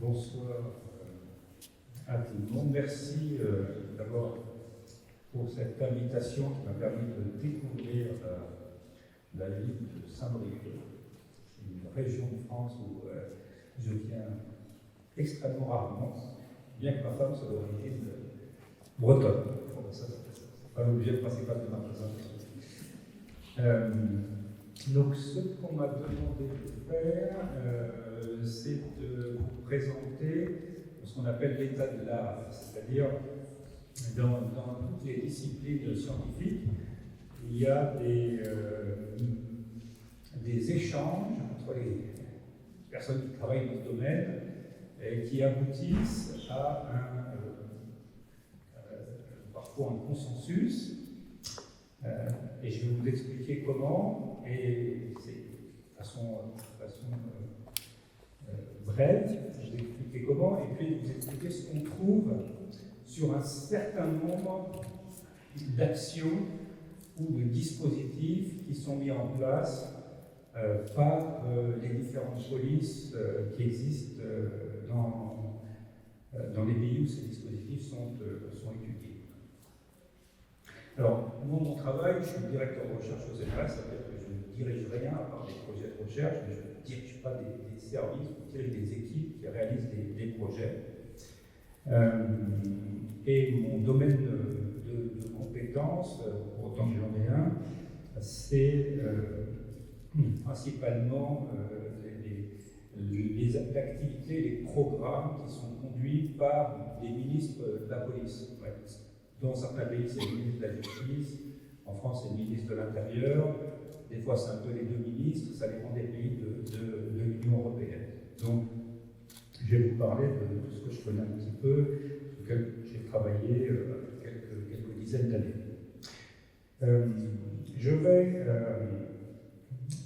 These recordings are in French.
Bonsoir à tout le monde. Merci d'abord pour cette invitation qui m'a permis de découvrir la ville de Saint-Brieuc. C'est une région de France où je viens extrêmement rarement, bien que ma femme soit d'origine bretonne. Bon, ça, c'est pas l'objet principal de ma présentation. Donc, ce qu'on m'a demandé de faire, c'est de vous présenter ce qu'on appelle l'état de l'art, c'est-à-dire dans toutes les disciplines scientifiques, il y a des échanges entre les personnes qui travaillent dans ce domaine et qui aboutissent à parfois un consensus. Et je vais vous expliquer comment, et c'est de façon brève, je vais vous expliquer comment, et puis vous expliquer ce qu'on trouve sur un certain nombre d'actions ou de dispositifs qui sont mis en place par les différentes polices qui existent dans les pays où ces dispositifs sont étudiés. Alors, moi, mon travail, je suis directeur de recherche au CNRS, ça veut dire que je ne dirige rien à part des projets de recherche, mais je ne dirige pas des services, je dirige des équipes qui réalisent des projets. Et mon domaine de compétences, pour autant que j'en ai un, c'est principalement les activités, les programmes qui sont conduits par les ministres de la police. Ouais. Dans certains pays, c'est le ministre de la Justice, en France, c'est le ministre de l'Intérieur, des fois, c'est un peu les deux ministres, ça dépend des pays de l'Union européenne. Donc, je vais vous parler de ce que je connais un petit peu, sur lequel j'ai travaillé quelques dizaines d'années. Je vais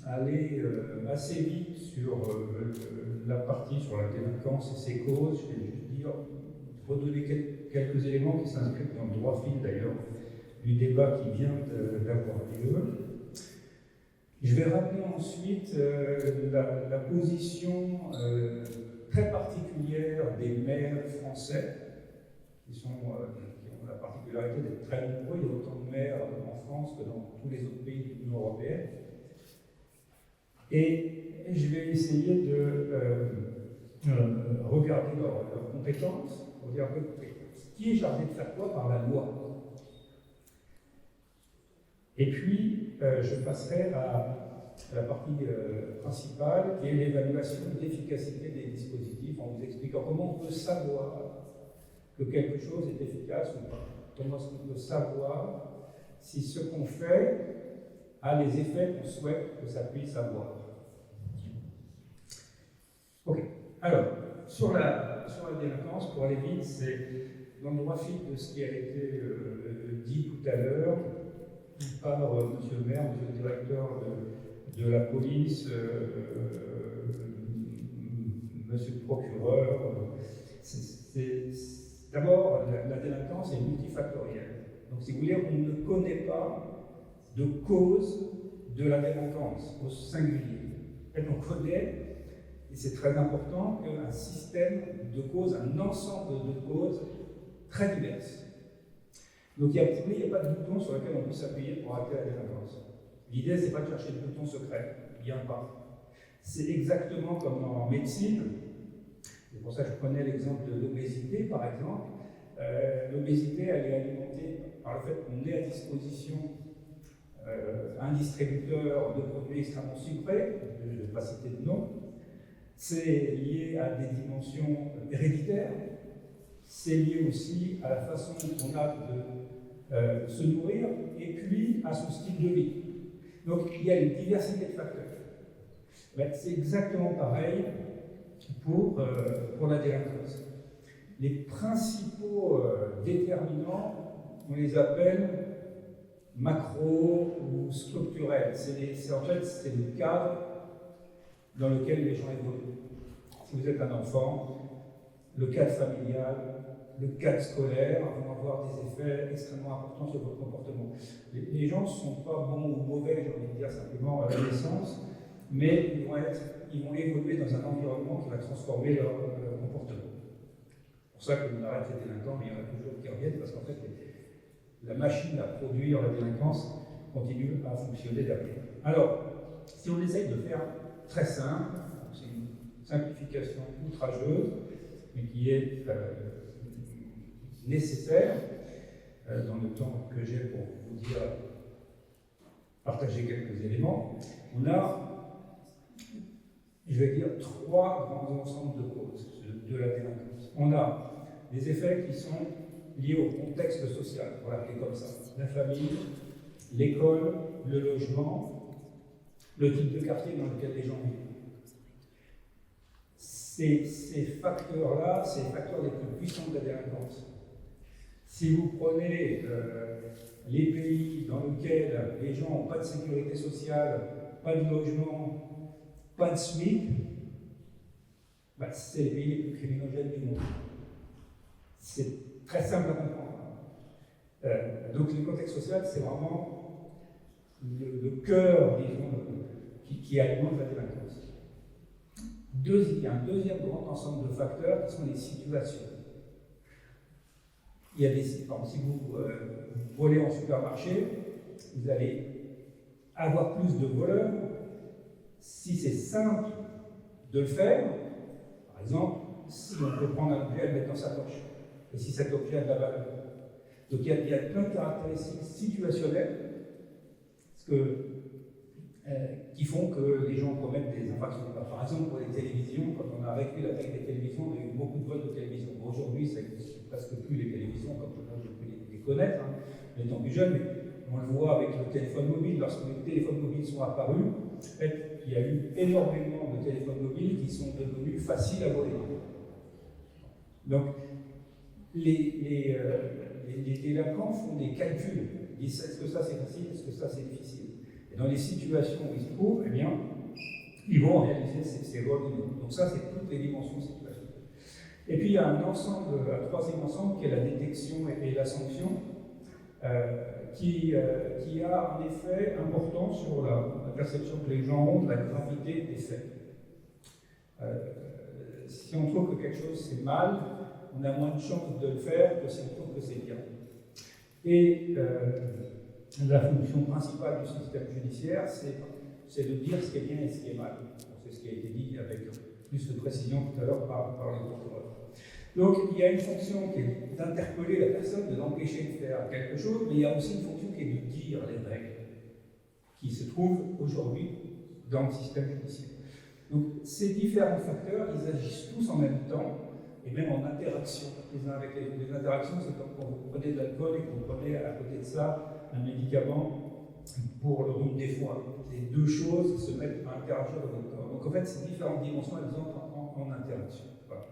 aller assez vite sur la partie sur la délinquance et ses causes. Je vais juste redonner quelques éléments qui s'inscrivent dans le droit fil d'ailleurs du débat qui vient d'avoir lieu. Je vais rappeler ensuite la position très particulière des maires français qui ont la particularité d'être très nombreux. Il y a autant de maires en France que dans tous les autres pays de l'Union européenne. Et je vais essayer de regarder leurs compétences, regarder qui est chargé de faire quoi par la loi. Et puis, je passerai à la partie principale, qui est l'évaluation de l'efficacité des dispositifs, en vous expliquant comment on peut savoir que quelque chose est efficace ou pas. Comment est-ce qu'on peut savoir si ce qu'on fait a les effets qu'on souhaite que ça puisse avoir. Ok. Alors, sur la délinquance, pour aller vite, c'est dans le droit fil de ce qui a été dit tout à l'heure par M. le maire, M. le directeur de la police, M. le procureur. D'abord, la délinquance est multifactorielle. Donc, si vous voulez, on ne connaît pas de cause de la délinquance au singulier. Et on connaît, et c'est très important, un système de causes, un ensemble de causes très diverses. Donc il n'y a pas de bouton sur lequel on peut s'appuyer pour arrêter la délinquance. L'idée, c'est pas de chercher le bouton secret, il n'y en a pas. C'est exactement comme en médecine. C'est pour ça que je prenais l'exemple de l'obésité, par exemple. L'obésité, elle est alimentée par le fait qu'on ait à disposition un distributeur de produits extrêmement sucrés, je ne vais pas citer de nom. C'est lié à des dimensions héréditaires. C'est lié aussi à la façon dont on a de se nourrir et puis à son style de vie. Donc il y a une diversité de facteurs. Ben, c'est exactement pareil pour la délinquance. Les principaux déterminants, on les appelle macro ou structurels. En fait, c'est le cadre dans lequel les gens évoluent. Si vous êtes un enfant, le cadre familial, le cadre scolaire vont avoir des effets extrêmement importants sur votre comportement. Les gens ne sont pas bons ou mauvais, j'ai envie de dire simplement à la naissance, mais ils vont évoluer dans un environnement qui va transformer leur comportement. C'est pour ça qu'on arrête les délinquants, mais il y en a toujours qui reviennent, parce qu'en fait, la machine à produire la délinquance continue à fonctionner derrière. Alors, si on essaye de faire très simple, c'est une simplification outrageuse, mais qui est nécessaire dans le temps que j'ai pour vous dire, partager quelques éléments. On a, je vais dire, trois grands ensembles de causes de la délinquance. On a des effets qui sont liés au contexte social, on va l'appeler comme ça, la famille, l'école, le logement, le type de quartier dans lequel les gens vivent. Ces facteurs-là, c'est les facteurs les plus puissants de la délinquance. Si vous prenez les pays dans lesquels les gens n'ont pas de sécurité sociale, pas de logement, pas de SMIC, c'est les pays les plus criminogènes du monde. C'est très simple à comprendre. Donc le contexte social, c'est vraiment le cœur, disons, qui alimente la délinquance. Il y a un deuxième grand ensemble de facteurs qui sont les situations. Il y a par exemple, si vous volez en supermarché, vous allez avoir plus de voleurs si c'est simple de le faire. Par exemple, si on peut prendre un objet et le mettre dans sa poche, et si cet objet a de la valeur. Donc il y a plein de caractéristiques situationnelles qui font que les gens commettent des infractions. Par exemple, pour les télévisions, quand on a réduit la taille des télévisions, il y a eu beaucoup de vols de télévision. Aujourd'hui, ça n'existe presque plus les télévisions, comme moi j'ai pu les connaître, en étant plus jeune, mais on le voit avec le téléphone mobile. Lorsque les téléphones mobiles sont apparus, en fait, il y a eu énormément de téléphones mobiles qui sont devenus faciles à voler. Donc, les délinquants font des calculs. Ils disent est-ce que ça c'est facile, est-ce que ça c'est difficile. Et dans les situations où ils se trouvent, eh bien, ils vont réaliser ces vols. Donc ça, c'est toutes les dimensions situationnelles. Et puis il y a un troisième ensemble qui est la détection et la sanction, qui a un effet important sur la perception que les gens ont de la gravité des faits. Si on trouve que quelque chose c'est mal, on a moins de chances de le faire que si on trouve que c'est bien. Et la fonction principale du système judiciaire, c'est de dire ce qui est bien et ce qui est mal. C'est ce qui a été dit avec plus de précision tout à l'heure par les procureurs. Donc il y a une fonction qui est d'interpeller la personne, de l'empêcher de faire quelque chose, mais il y a aussi une fonction qui est de dire les règles qui se trouvent aujourd'hui dans le système judiciaire. Donc ces différents facteurs, ils agissent tous en même temps, et même en interaction les uns avec les interactions, c'est comme quand vous prenez de l'alcool et que vous prenez à côté de ça un médicament pour le rhume des foins. Les deux choses se mettent à interagir dans votre corps. Donc en fait, ces différentes dimensions, elles entrent en interaction. Voilà.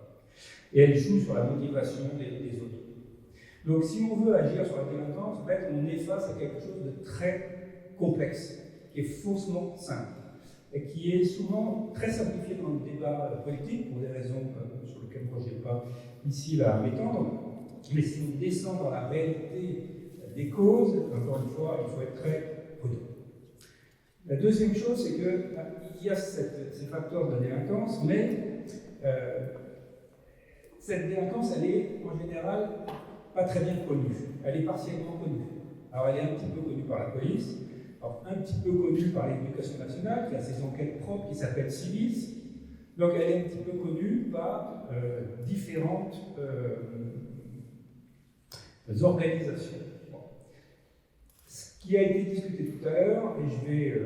Et elles jouent sur la motivation des autres. Donc si on veut agir sur la délinquance, en fait, on est face à quelque chose de très complexe, qui est faussement simple, et qui est souvent très simplifié dans le débat politique, pour des raisons sur lesquelles moi je n'ai pas ici à m'étendre. Mais si on descend dans la réalité des causes, encore une fois, il faut être très prudent. La deuxième chose, c'est qu'il y a ces facteurs de délinquance, mais cette délinquance, elle est en général pas très bien connue. Elle est partiellement connue. Alors elle est un petit peu connue par la police, un petit peu connue par l'Éducation nationale, qui a ses enquêtes propres qui s'appellent Civis. Donc elle est un petit peu connue par différentes organisations. Bon. Ce qui a été discuté tout à l'heure, et je vais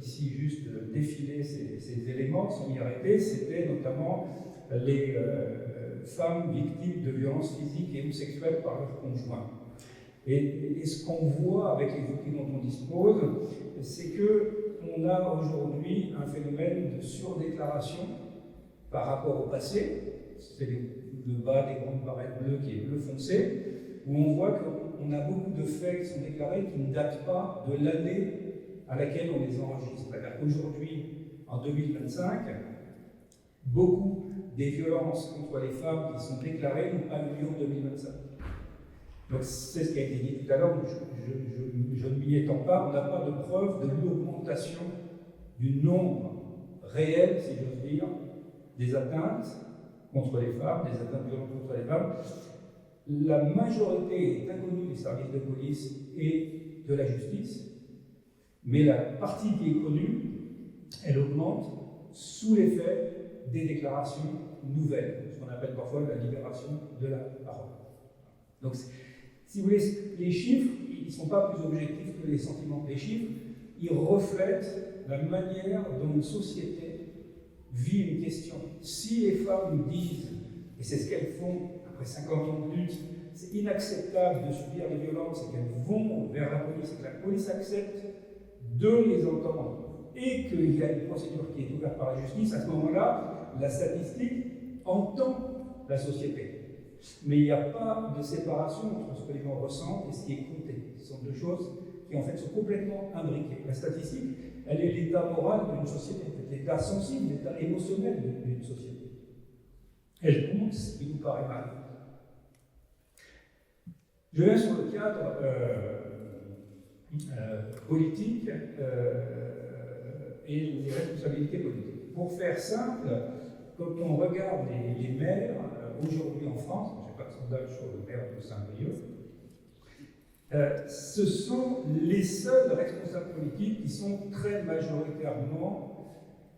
ici juste défiler ces éléments sans y arrêter, c'était notamment les femmes victimes de violences physiques et ou sexuelles par leur conjoint. Et ce qu'on voit avec les outils dont on dispose, c'est qu'on a aujourd'hui un phénomène de surdéclaration par rapport au passé. C'est le bas des grandes barrettes bleues qui est bleu foncé, où on voit qu'on a beaucoup de faits qui sont déclarés qui ne datent pas de l'année à laquelle on les enregistre. Aujourd'hui, en 2025, beaucoup des violences contre les femmes qui sont déclarées n'ont pas eu lieu en 2025. Donc c'est ce qui a été dit tout à l'heure, je ne m'y étends pas, on n'a pas de preuve de l'augmentation du nombre réelles, si j'ose dire, des atteintes contre les femmes, des atteintes violentes contre les femmes. La majorité est inconnue des services de police et de la justice, mais la partie qui est connue, elle augmente sous l'effet des déclarations nouvelles, ce qu'on appelle parfois la libération de la parole. Donc, si vous voulez, les chiffres, ils ne sont pas plus objectifs que les sentiments. Les chiffres, ils reflètent la manière dont une société vit une question. Si les femmes disent, et c'est ce qu'elles font après 50 ans de lutte, c'est inacceptable de subir les violences et qu'elles vont vers la police, et que la police accepte de les entendre et qu'il y a une procédure qui est ouverte par la justice, à ce moment-là, la statistique entend la société. Mais il n'y a pas de séparation entre ce que les gens ressentent et ce qui est compté. Ce sont deux choses qui en fait sont complètement imbriquées. La statistique, elle est l'état moral d'une société, l'état sensible, l'état émotionnel d'une société. Elle compte ce qui nous paraît mal. Je viens sur le cadre politique et les responsabilités politiques. Pour faire simple, quand on regarde les maires aujourd'hui en France, je n'ai pas de sondage sur le maire de Saint-Brieuc, ce sont les seuls responsables politiques qui sont très majoritairement,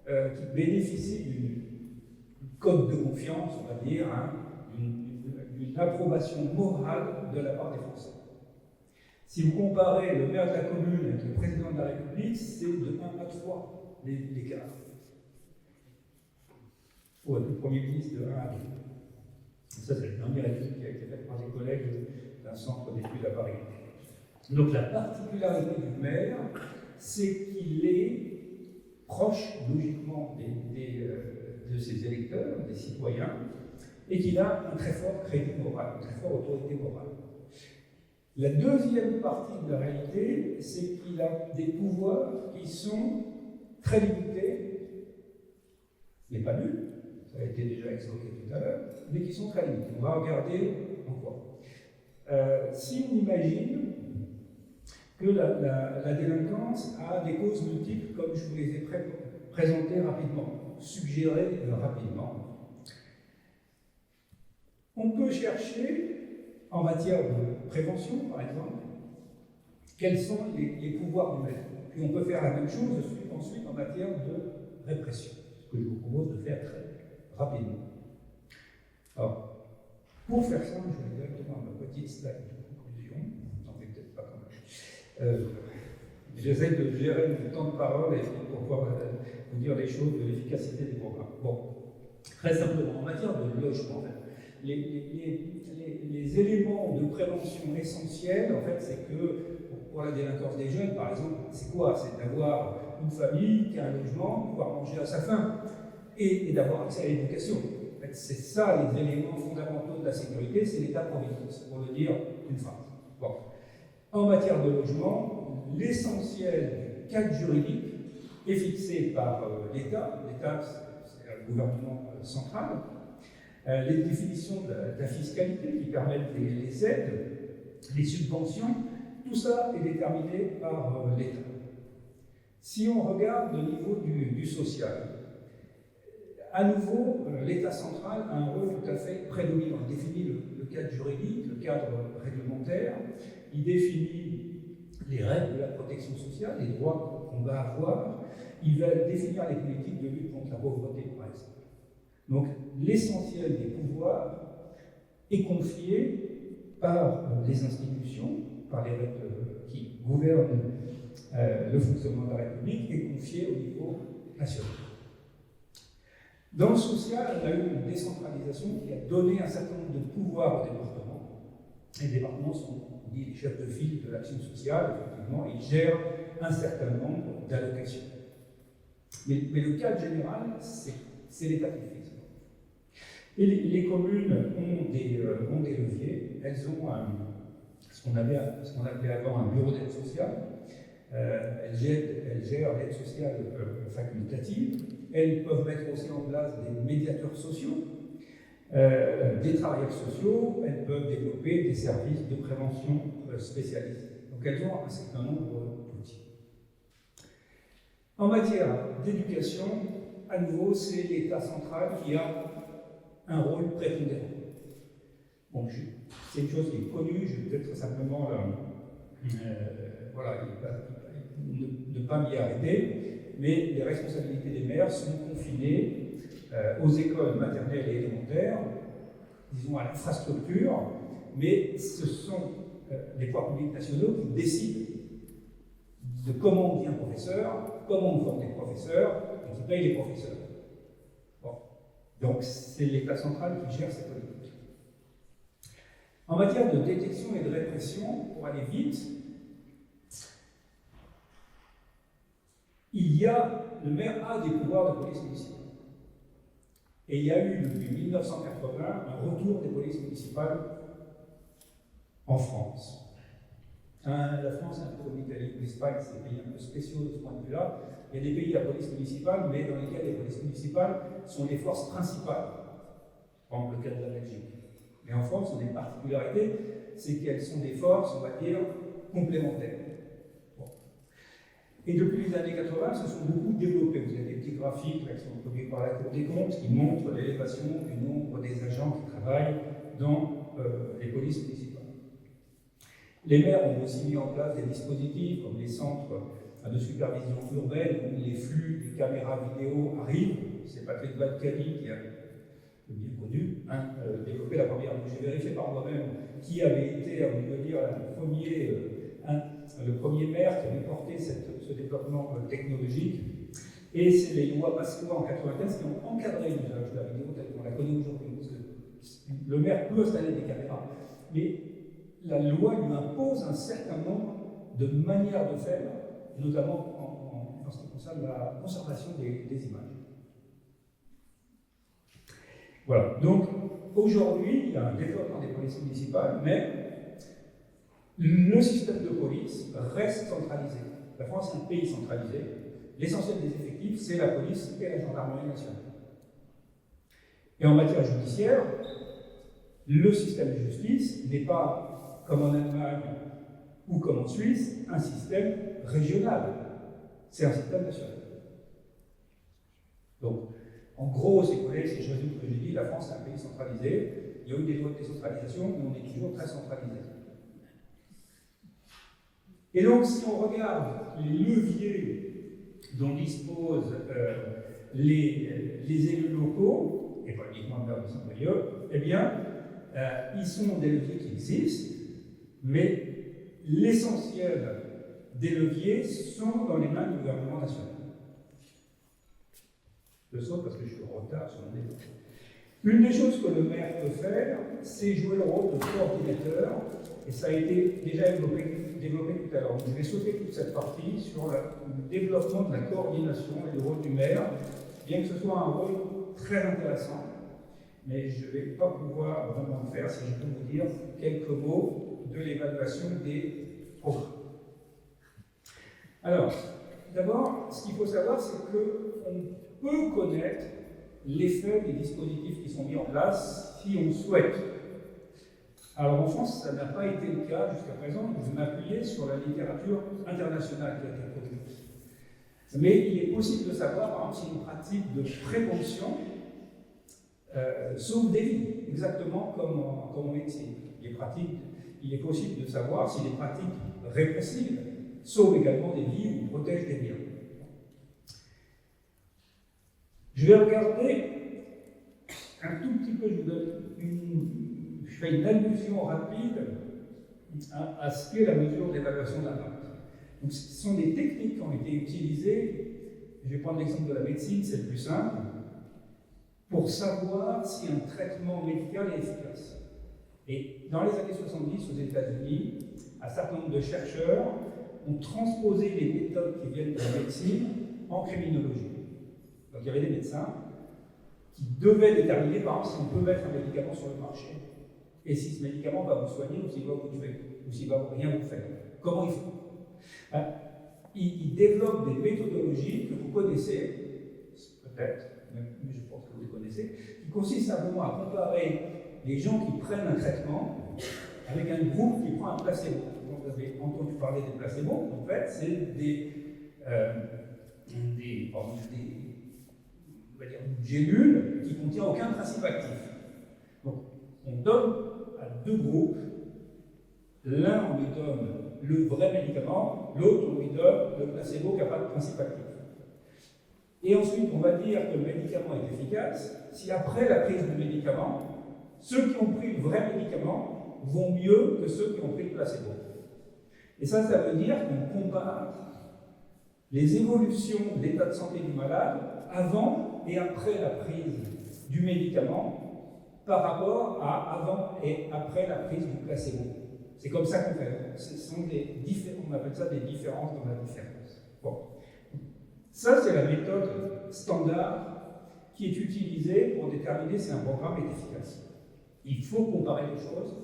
qui bénéficient d'une code de confiance, on va dire, hein, d'une approbation morale de la part des Français. Si vous comparez le maire de la commune avec le président de la République, c'est de 1 à 3 l'écart. Ou le Premier ministre de 1 à 2. Ça, c'est la dernière étude qui a été faite par des collègues d'un centre d'études à Paris. Donc la particularité du maire, c'est qu'il est proche, logiquement, de ses électeurs, des citoyens, et qu'il a un très fort crédit moral, une très forte autorité morale. La deuxième partie de la réalité, c'est qu'il a des pouvoirs qui sont très limités, mais pas nuls, ça a été déjà expliqué tout à l'heure, mais qui sont très limités. On va regarder en quoi. Si on imagine que la délinquance a des causes multiples, comme je vous les ai présentées rapidement, suggérées rapidement, on peut chercher, en matière de prévention, par exemple, quels sont les pouvoirs du maire. Puis on peut faire la même chose ensuite en matière de répression, ce que je vous propose de faire très rapidement. Alors, pour faire ça, je vais directement à ma petite slide de conclusion. J'en fais peut-être pas quand même. J'essaie de gérer mon temps de parole et pour pouvoir vous dire les choses de l'efficacité des programmes. Bon, très simplement, en matière de logement, les éléments de prévention essentiels, en fait, c'est que pour la délinquance des jeunes, par exemple, c'est quoi? C'est d'avoir une famille qui a un logement, pouvoir manger à sa faim et d'avoir accès à l'éducation. En fait, c'est ça les éléments fondamentaux de la sécurité, c'est l'état-providence, pour le dire d'une phrase. Bon. En matière de logement, l'essentiel du cadre juridique est fixé par l'État. L'État, c'est le gouvernement central. Les définitions de la fiscalité qui permettent les aides, les subventions, tout ça est déterminé par l'État. Si on regarde au niveau du social, à nouveau, l'État central a un rôle tout à fait prédominant. Il définit le cadre juridique, le cadre réglementaire, il définit les règles de la protection sociale, les droits qu'on va avoir, il va définir les politiques de lutte contre la pauvreté, par exemple. Donc, l'essentiel des pouvoirs est confié par les institutions, par les règles qui gouvernent le fonctionnement de la République, est confié au niveau national. Dans le social, on a eu une décentralisation qui a donné un certain nombre de pouvoirs aux départements. Les départements sont, on dit, les chefs de file de l'action sociale, effectivement, ils gèrent un certain nombre d'allocations. Mais le cadre général, c'est l'État qui le fixe. Et les communes ont des leviers. Elles ont ce qu'on appelait avant un bureau d'aide sociale. Elles gèrent l'aide sociale facultative. Elles peuvent mettre aussi en place des médiateurs sociaux, des travailleurs sociaux. Elles peuvent développer des services de prévention spécialisés. Donc elles ont un certain nombre d'outils. En matière d'éducation, à nouveau, c'est l'État central qui a un rôle prépondérant. Bon, c'est une chose qui est connue, je vais peut-être simplement voilà, ne pas m'y arrêter, mais les responsabilités des maires sont confinées aux écoles maternelles et élémentaires, disons à l'infrastructure, mais ce sont les pouvoirs publics nationaux qui décident de comment on devient professeur, comment on forme des professeurs, et qui paye les professeurs. Bon. Donc c'est l'État central qui gère cette politique. En matière de détection et de répression, pour aller vite, le maire a des pouvoirs de police municipale. Et il y a eu depuis 1980 un retour des polices municipales en France. La France est un peu comme l'Italie ou l'Espagne, c'est des pays un peu spéciaux de ce point de vue-là. Il y a des pays à police municipale, mais dans lesquels les polices municipales sont les forces principales, par exemple le cas de la Belgique. Mais en France, on a une particularité, c'est qu'elles sont des forces, on va dire, complémentaires. Bon. Et depuis les années 80, se sont beaucoup développées. Vous avez des petits graphiques là, qui sont produits par la Cour des comptes qui montrent l'élévation du nombre des agents qui travaillent dans les polices municipales. Les maires ont aussi mis en place des dispositifs comme les centres de supervision urbaine où les flux des caméras vidéo arrivent. C'est Patrick Balkany qui a, bien connu, développé la première. J'ai vérifié par moi-même qui avait été, à vous dire, le premier maire qui avait porté ce développement technologique. Et c'est les lois Pasqua en 1995 qui ont encadré l'usage de la vidéo telle qu'on la connaît aujourd'hui. Parce que le maire peut installer des caméras, mais la loi lui impose un certain nombre de manières de faire, notamment en ce qui concerne la conservation des images. Voilà, donc aujourd'hui, il y a un développement des polices municipales, mais le système de police reste centralisé. La France est un pays centralisé. L'essentiel des effectifs, c'est la police et la gendarmerie nationale. Et en matière judiciaire, le système de justice n'est pas, comme en Allemagne ou comme en Suisse, un système régional. C'est un système national. Donc, en gros, si vous voulez, si je résume ce que j'ai dit, la France est un pays centralisé. Il y a eu des lois de décentralisation, mais on est toujours très centralisé. Et donc, si on regarde les leviers dont disposent les élus locaux, et pas uniquement le maire de Saint-Brieuc, eh bien, ils sont des leviers qui existent, mais l'essentiel des leviers sont dans les mains du gouvernement national. Je saute parce que je suis en retard sur mon débat. Une des choses que le maire peut faire, c'est jouer le rôle de coordinateur, et ça a été déjà développé tout à l'heure. Je vais sauter toute cette partie sur le développement de la coordination et le rôle du maire, bien que ce soit un rôle très intéressant, mais je ne vais pas pouvoir vraiment le faire si je peux vous dire quelques mots de l'évaluation des programmes. Alors, d'abord, ce qu'il faut savoir, c'est qu'on peut connaître l'effet des dispositifs qui sont mis en place si on souhaite. Alors en France, ça n'a pas été le cas jusqu'à présent, vous m'appuyez sur la littérature internationale qui a été produite. Mais il est possible de savoir, par exemple, si une pratique de prévention sauve des vies, exactement comme en médecine. Il est possible de savoir si les pratiques répressives sauvent également des vies ou protègent des biens. Je vais regarder un tout petit peu, je fais une allusion rapide à ce qu'est la mesure d'évaluation d'impact. Donc, ce sont des techniques qui ont été utilisées, je vais prendre l'exemple de la médecine, c'est le plus simple, pour savoir si un traitement médical est efficace. Et dans les années 70, aux États-Unis, un certain nombre de chercheurs ont transposé les méthodes qui viennent de la médecine en criminologie. Donc il y avait des médecins qui devaient déterminer, par exemple, si on peut mettre un médicament sur le marché, et si ce médicament va vous soigner ou s'il va vous tuer, ou s'il va rien vous faire. Comment il faut? Ils développent des méthodologies que vous connaissez, peut-être, mais je pense que vous les connaissez, qui consistent simplement à comparer les gens qui prennent un traitement avec un groupe qui prend un placebo. Vous avez entendu parler des placebos, en fait, c'est va dire, une gélule qui ne contient aucun principe actif. Donc, on donne à deux groupes, l'un on lui donne le vrai médicament, l'autre on lui donne le placebo qui n'a pas de principe actif. Et ensuite, on va dire que le médicament est efficace si après la prise du médicament, ceux qui ont pris le vrai médicament vont mieux que ceux qui ont pris le placebo. Et ça veut dire qu'on compare les évolutions de l'état de santé du malade avant et après la prise du médicament par rapport à avant et après la prise du placebo. C'est comme ça qu'on fait. On appelle ça des différences dans la différence. Bon. Ça, c'est la méthode standard qui est utilisée pour déterminer si un programme est efficace. Il faut comparer les choses,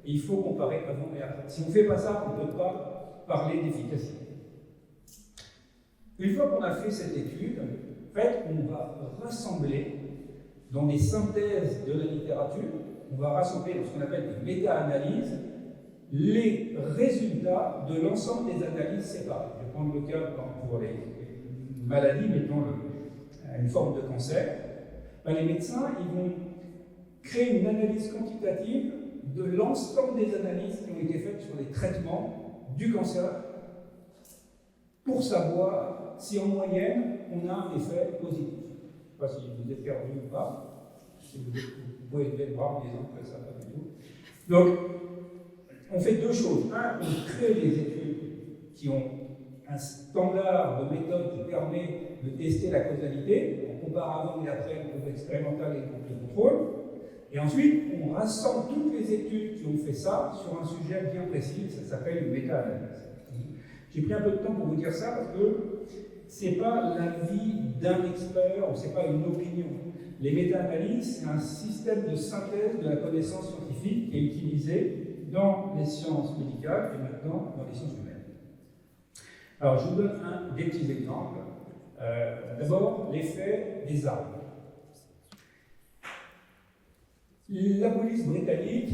et il faut comparer avant et après. Si on ne fait pas ça, on ne peut pas parler d'efficacité. Une fois qu'on a fait cette étude, en fait, on va rassembler dans des synthèses de la littérature, on va rassembler dans ce qu'on appelle des méta-analyses, les résultats de l'ensemble des analyses séparées. Je vais prendre le cas pour les maladies, mettons une forme de cancer. Les médecins, ils vont créer une analyse quantitative de l'ensemble des analyses qui ont été faites sur les traitements du cancer pour savoir si en moyenne on a un effet positif. Je ne sais pas si vous êtes perdu ou pas, si vous pouvez lever le bras en disant que ça va pas du tout. Donc, on fait deux choses. Un, on crée des études qui ont un standard de méthode qui permet de tester la causalité. On compare avant et après le groupe expérimental et le groupe de contrôle. Et ensuite, on rassemble toutes les études qui ont fait ça sur un sujet bien précis. Ça s'appelle une méta-analyse. J'ai pris un peu de temps pour vous dire ça parce que ce n'est pas l'avis d'un expert ou ce n'est pas une opinion. Les méta-analyses, c'est un système de synthèse de la connaissance scientifique qui est utilisé dans les sciences médicales et maintenant dans les sciences humaines. Alors, je vous donne des petits exemples. D'abord, l'effet des armes. La police britannique,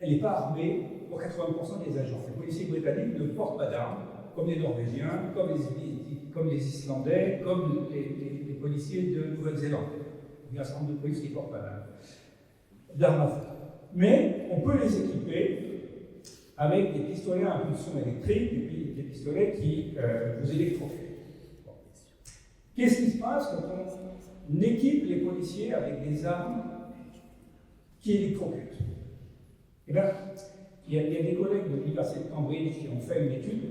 elle n'est pas armée pour 80% des agents. Les policiers britanniques ne portent pas d'armes, comme les Norvégiens, comme les Islandais, comme les policiers de Nouvelle-Zélande. Il y a un certain nombre de polices qui ne portent pas d'armes à feu. Mais on peut les équiper avec des pistolets à impulsion électrique et puis des pistolets qui vous électrocutent. Bon. Qu'est-ce qui se passe quand on équipe les policiers avec des armes qui électrocutent? Eh bien, il y a des collègues de l'Université de Cambridge qui ont fait une étude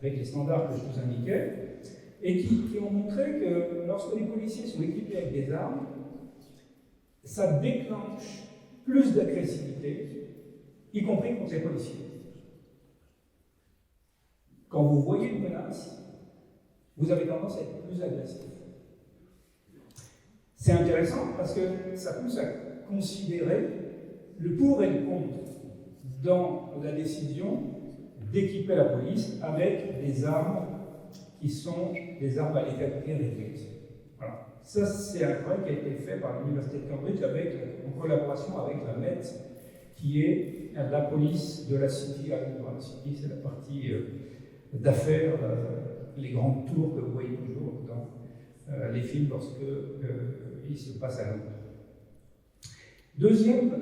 avec les standards que je vous indiquais et qui ont montré que lorsque les policiers sont équipés avec des armes, ça déclenche plus d'agressivité, y compris contre les policiers. Quand vous voyez une menace, vous avez tendance à être plus agressif. C'est intéressant parce que ça pousse à considérer le pour et le contre dans la décision d'équiper la police avec des armes qui sont des armes à létalité réduite. Voilà. Ça, c'est un travail qui a été fait par l'Université de Cambridge en collaboration avec la Met, qui est la police de la City. La City, c'est la partie d'affaires, les grandes tours que vous voyez toujours dans les films lorsque il se passe à Londres. Deuxième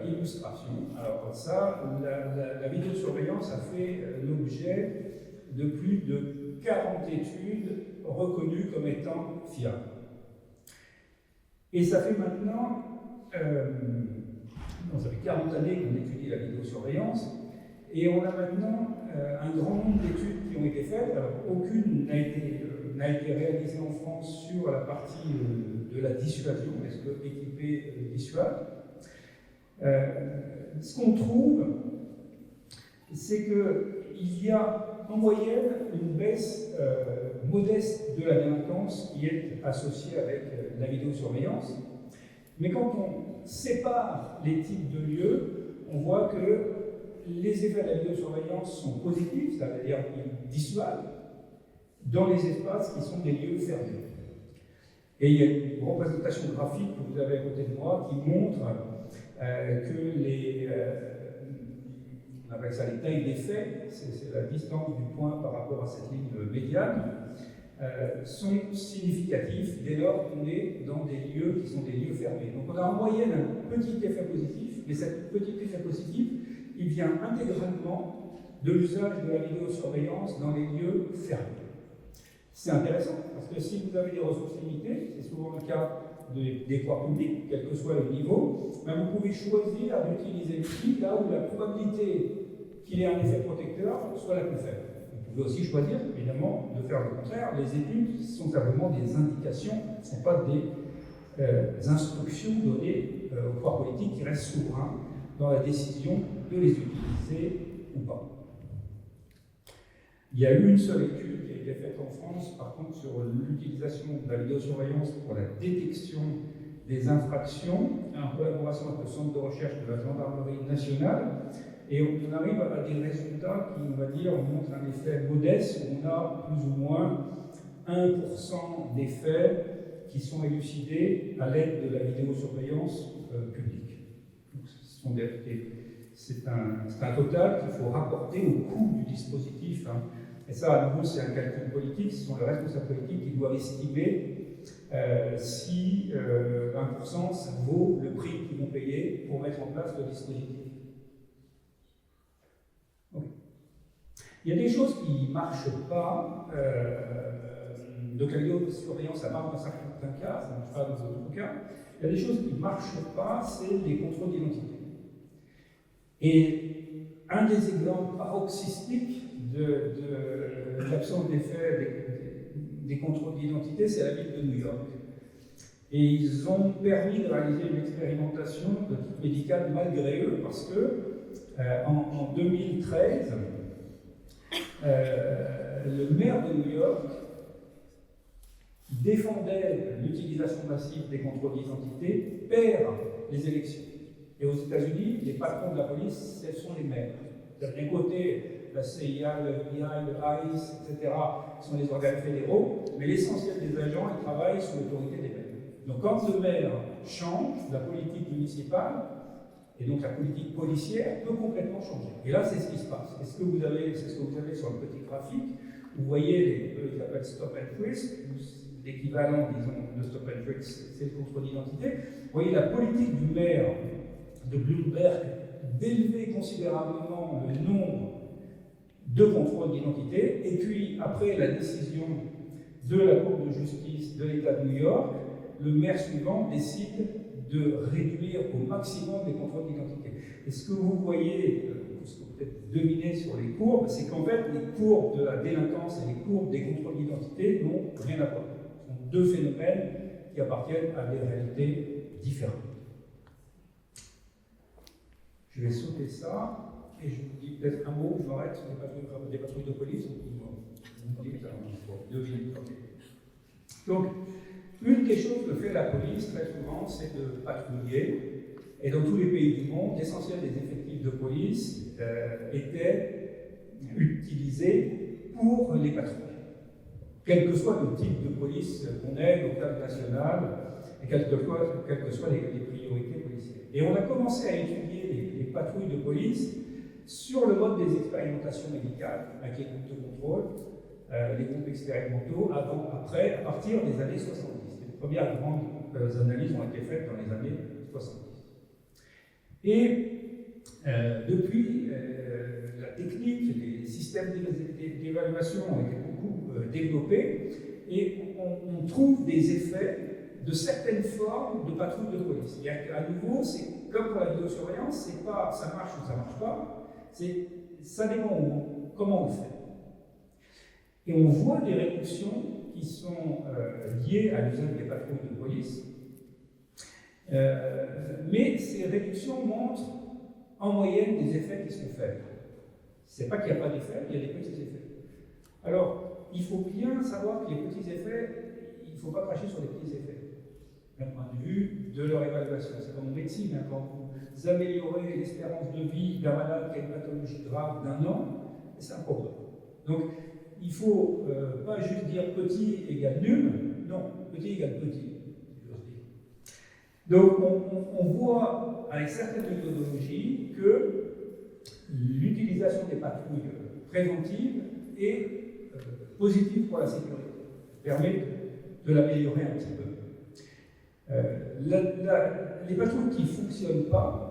illustration, alors ça, la vidéosurveillance a fait l'objet de plus de 40 études reconnues comme étant fiables. Et ça fait maintenant, ça fait 40 années qu'on étudie la vidéosurveillance, et on a maintenant un grand nombre d'études qui ont été faites. Alors, aucune n'a été réalisée en France sur la partie de la dissuasion, est-ce que équiper dissuade. Ce qu'on trouve, c'est qu'il y a en moyenne une baisse modeste de la délinquance qui est associée avec la vidéosurveillance. Mais quand on sépare les types de lieux, on voit que les effets de la vidéosurveillance sont positifs, c'est-à-dire qu'ils dissuadent dans les espaces qui sont des lieux fermés. Et il y a une représentation graphique que vous avez à côté de moi qui montre que on appelle ça les tailles des faits, c'est la distance du point par rapport à cette ligne médiane, sont significatifs dès lors qu'on est dans des lieux qui sont des lieux fermés. Donc on a en moyenne un petit effet positif, mais cet petit effet positif, il vient intégralement de l'usage de la vidéosurveillance dans les lieux fermés. C'est intéressant, parce que si vous avez des ressources limitées, c'est souvent le cas des pouvoirs publics, quel que soit le niveau, ben vous pouvez choisir d'utiliser l'outil là où la probabilité qu'il ait un effet protecteur soit la plus faible. Vous pouvez aussi choisir, évidemment, de faire le contraire. Les études sont simplement des indications, ce ne sont pas des instructions données aux pouvoirs politiques qui restent souverains dans la décision de les utiliser ou pas. Il y a eu une seule étude qui a été faite en France, par contre, sur l'utilisation de la vidéosurveillance pour la détection des infractions, en collaboration avec le Centre de recherche de la Gendarmerie nationale, et on arrive à des résultats qui, on va dire, montrent un effet modeste, où on a plus ou moins 1% des faits qui sont élucidés à l'aide de la vidéosurveillance publique. Donc, c'est un total qu'il faut rapporter au coût du dispositif. Et ça, à nouveau, c'est un calcul politique, ce sont les responsables politiques qui doivent estimer si 1% ça vaut le prix qu'ils vont payer pour mettre en place le dispositif. Okay. Il y a des choses qui ne marchent pas. Donc la vidéosurveillance, ça marche dans certains cas, ça ne marche pas dans d'autres cas. Il y a des choses qui ne marchent pas, c'est les contrôles d'identité. Et un des exemples paroxystiques de l'absence d'effet des contrôles d'identité, c'est la ville de New York. Et ils ont permis de réaliser une expérimentation de type médical malgré eux, parce que en 2013, le maire de New York défendait l'utilisation massive des contrôles d'identité, perd les élections. Et aux États-Unis, les patrons de la police, ce sont les maires. D'un côté, la CIA, le FBI, le ICE, etc., sont les organes fédéraux, mais l'essentiel des agents, ils travaillent sous l'autorité des maires. Donc quand le maire change, la politique municipale, et donc la politique policière, peut complètement changer. Et là, c'est ce qui se passe. C'est ce que vous avez sur le petit graphique. Vous voyez, ils appellent stop and frisk, l'équivalent, disons, de stop and frisk, c'est le contrôle d'identité. Vous voyez la politique du maire de Bloomberg d'élever considérablement le nombre de contrôles d'identité, et puis après la décision de la Cour de justice de l'État de New York, le maire suivant décide de réduire au maximum les contrôles d'identité. Et ce que vous voyez, ce que vous peut-être devinez sur les courbes, c'est qu'en fait les courbes de la délinquance et les courbes des contrôles d'identité n'ont rien à voir. Ce sont deux phénomènes qui appartiennent à des réalités différentes. Je vais sauter ça, et je vous dis peut-être un mot, je m'arrête sur des patrouilles de police. Donc, une des choses que fait la police très souvent, c'est de patrouiller. Et dans tous les pays du monde, l'essentiel des effectifs de police étaient utilisés pour les patrouilles. Quel que soit le type de police qu'on ait, local, national, et quelles que soient les priorités policières. Et on a commencé à étudier les patrouilles de police sur le mode des expérimentations médicales, avec les groupes de contrôle, les groupes expérimentaux, avant, après, à partir des années 70. Les premières grandes analyses ont été faites dans les années 70. Et depuis, la technique, les systèmes d'évaluation ont été beaucoup développés, et on trouve des effets de certaines formes de patrouille de police. C'est-à-dire qu'à nouveau, c'est comme pour la vidéosurveillance, c'est pas ça marche ou ça marche pas, ça dépend comment on le fait. Et on voit des réductions qui sont liées à l'usage des patrouilles de police, mais ces réductions montrent en moyenne des effets qui sont faibles. C'est pas qu'il n'y a pas d'effets, il y a des petits effets. Alors, il faut bien savoir que les petits effets, il ne faut pas cracher sur les petits effets, d'un point de vue de leur évaluation. C'est comme en médecine, hein, quand vous améliorez l'espérance de vie d'un malade qui a une pathologie grave d'1 an, c'est un progrès. Donc, il ne faut pas juste dire petit égale nul, non, petit égale petit. Donc, on voit avec certaines méthodologies que l'utilisation des patrouilles préventives est positive pour la sécurité. permet de l'améliorer un petit peu. Les patrouilles qui ne fonctionnent pas,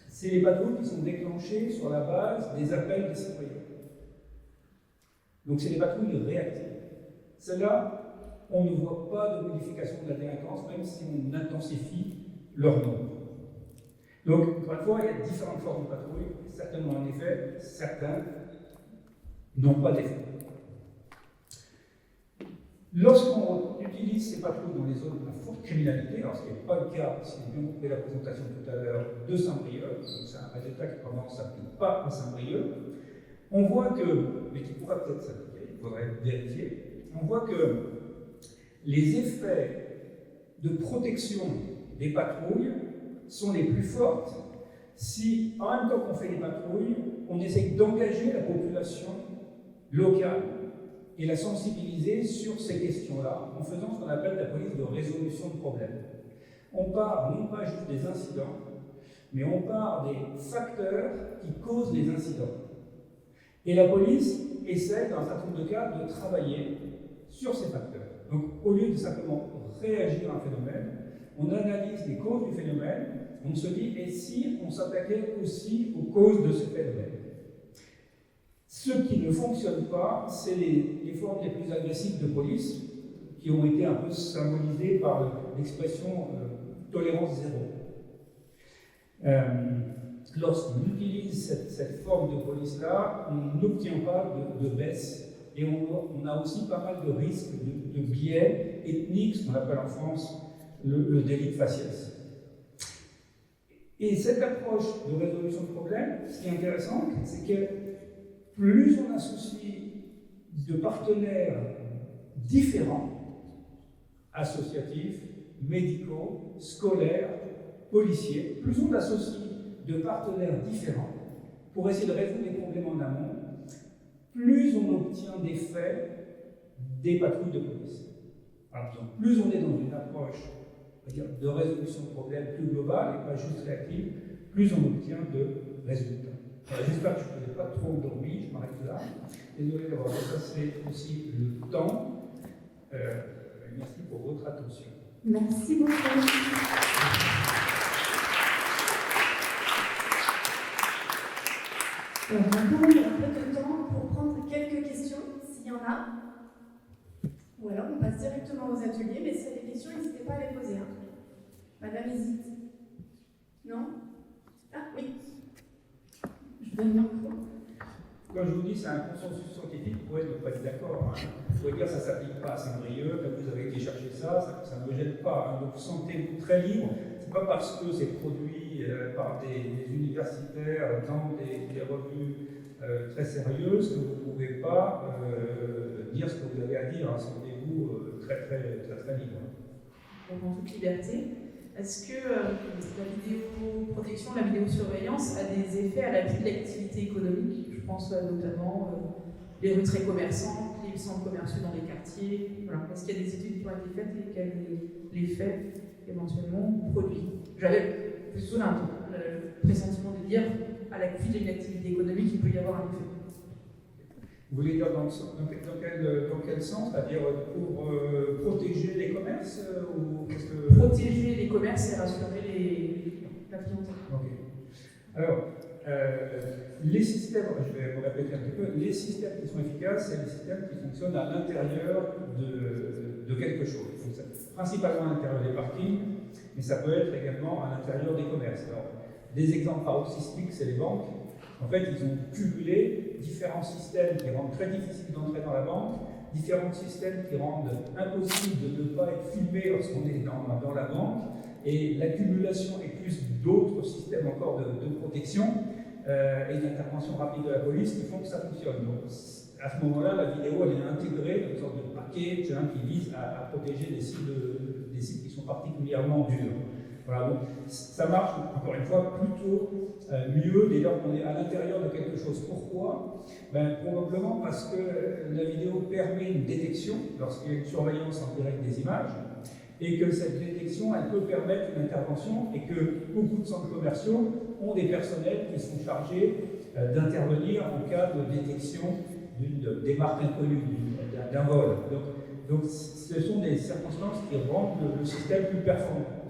c'est les patrouilles qui sont déclenchées sur la base des appels des citoyens. Donc c'est les patrouilles réactives. Celles-là, on ne voit pas de modification de la délinquance, même si on intensifie leur nombre. Donc, encore une fois, il y a différentes formes de patrouilles. Certainement un effet, certains n'ont pas d'effet. Lorsqu'on utilise ces patrouilles dans les zones à forte criminalité, alors ce qui n'est pas le cas, si j'ai bien compris la présentation tout à l'heure, de Saint-Brieuc, c'est un résultat qui probablement ne s'applique pas à Saint-Brieuc, on voit que, mais qui pourra peut-être s'appliquer, il faudrait vérifier, on voit que les effets de protection des patrouilles sont les plus fortes si, en même temps qu'on fait les patrouilles, on essaye d'engager la population locale et la sensibiliser sur ces questions-là, en faisant ce qu'on appelle la police de résolution de problèmes. On part non pas juste des incidents, mais on part des facteurs qui causent les incidents. Et la police essaie, dans un certain nombre de cas, de travailler sur ces facteurs. Donc, au lieu de simplement réagir à un phénomène, on analyse les causes du phénomène, on se dit, et si on s'attaquait aussi aux causes de ce phénomène? Ce qui ne fonctionne pas, c'est les formes les plus agressives de police, qui ont été un peu symbolisées par l'expression tolérance zéro. Lorsqu'on utilise cette forme de police-là, on n'obtient pas de baisse, et on a aussi pas mal de risques de biais ethniques, ce qu'on appelle en France le délit de faciès. Et cette approche de résolution de problèmes, ce qui est intéressant, c'est que plus on associe de partenaires différents, associatifs, médicaux, scolaires, policiers, plus on associe de partenaires différents pour essayer de résoudre les problèmes en amont, plus on obtient des faits des patrouilles de police. Par exemple, plus on est dans une approche de résolution de problèmes plus globale et pas juste réactive, plus on obtient de résultats. J'espère que je ne vous ai pas trop endormi, je m'arrête là. Désolé d'avoir dépassé aussi le temps. Merci pour votre attention. Merci beaucoup. Alors, on va prendre un peu de temps pour prendre quelques questions, s'il y en a. Ou alors on passe directement aux ateliers, mais s'il y a des questions, n'hésitez pas à les poser. Hein. Madame hésite. Non? Ah oui. Je donne le micro. Quand je vous dis c'est un consensus scientifique, vous pourrez ne pas être d'accord. Hein. Vous pouvez dire que ça ne s'applique pas à Saint-Brieuc, que vous avez été chercher ça ne me gêne pas. Hein. Donc sentez-vous très libre. Ce n'est pas parce que c'est produit par des universitaires dans des revues très sérieuses que vous ne pouvez pas dire ce que vous avez à dire. Hein. Sentez-vous très libre. Donc en toute liberté. Est-ce que la vidéoprotection, la vidéosurveillance a des effets à l'appui de l'activité économique? Je pense notamment les rues très commerçantes, les centres commerciaux dans les quartiers. Voilà. Est-ce qu'il y a des études qui ont été faites et quel est l'effet éventuellement produit? J'avais plutôt le pressentiment de dire à l'appui d'une activité économique, il peut y avoir un effet. Vous voulez dire dans quel sens? C'est-à-dire pour protéger les commerces ou qu'est-ce que... Protéger les commerces et rassurer la clientèle. Ok. Alors, les systèmes, je vais me répéter un petit peu, les systèmes qui sont efficaces, c'est les systèmes qui fonctionnent à l'intérieur de quelque chose. Donc, principalement à l'intérieur des parkings, mais ça peut être également à l'intérieur des commerces. Alors, des exemples paroxystiques, c'est les banques. En fait, ils ont cumulé différents systèmes qui rendent très difficile d'entrer dans la banque, différents systèmes qui rendent impossible de ne pas être filmé lorsqu'on est dans la banque, et l'accumulation et plus d'autres systèmes encore de protection et d'intervention rapide de la police qui font que ça fonctionne. Donc, à ce moment-là, la vidéo elle est intégrée dans une sorte de package qui vise à protéger des sites qui sont particulièrement durs. Voilà, donc ça marche, encore une fois, plutôt mieux dès lors qu'on est à l'intérieur de quelque chose. Pourquoi? Probablement parce que la vidéo permet une détection lorsqu'il y a une surveillance en direct des images, et que cette détection, elle peut permettre une intervention, et que beaucoup de centres commerciaux ont des personnels qui sont chargés d'intervenir en cas de détection d'une démarque inconnue, d'un vol. Donc, Donc ce sont des circonstances qui rendent le système plus performant.